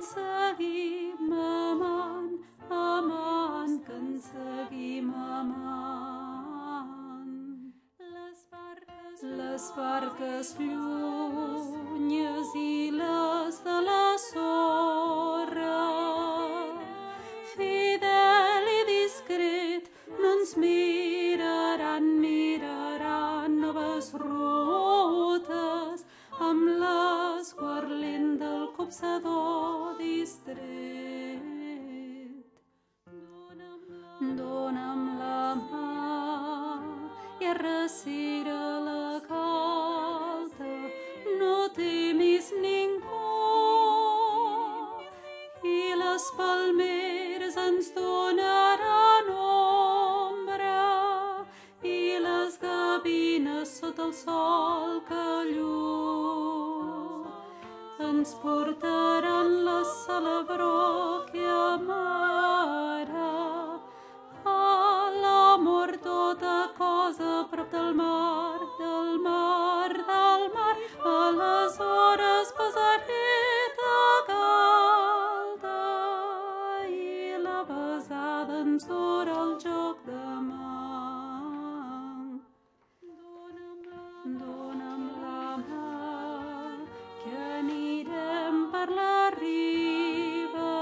seguim amant, amant, que ens seguim amant. Les barques llunyes i les de la sorra, fidel i discret, no ens miraran, miraran noves rutes amb l'esguarlent del copsador distret. Dóna'm la mà i arrecira la galta, no temis ningú, i les palmeres ens donaran ombra, i les gavines sota el sol que lluny ens portaran la celebró que amara. A l'amor tota cosa a prop del mar, del mar, del mar, aleshores besareta galta i la besada ens dura el joc de mà. Dóna'm la mà, que anirem per la riba,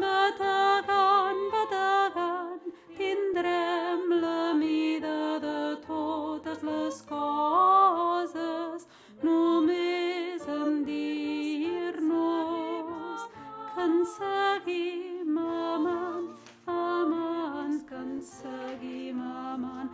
bategant, bategant, tindrem la mida de totes les coses, només en dir-nos que ens seguim amant, amant, que ens seguim amant,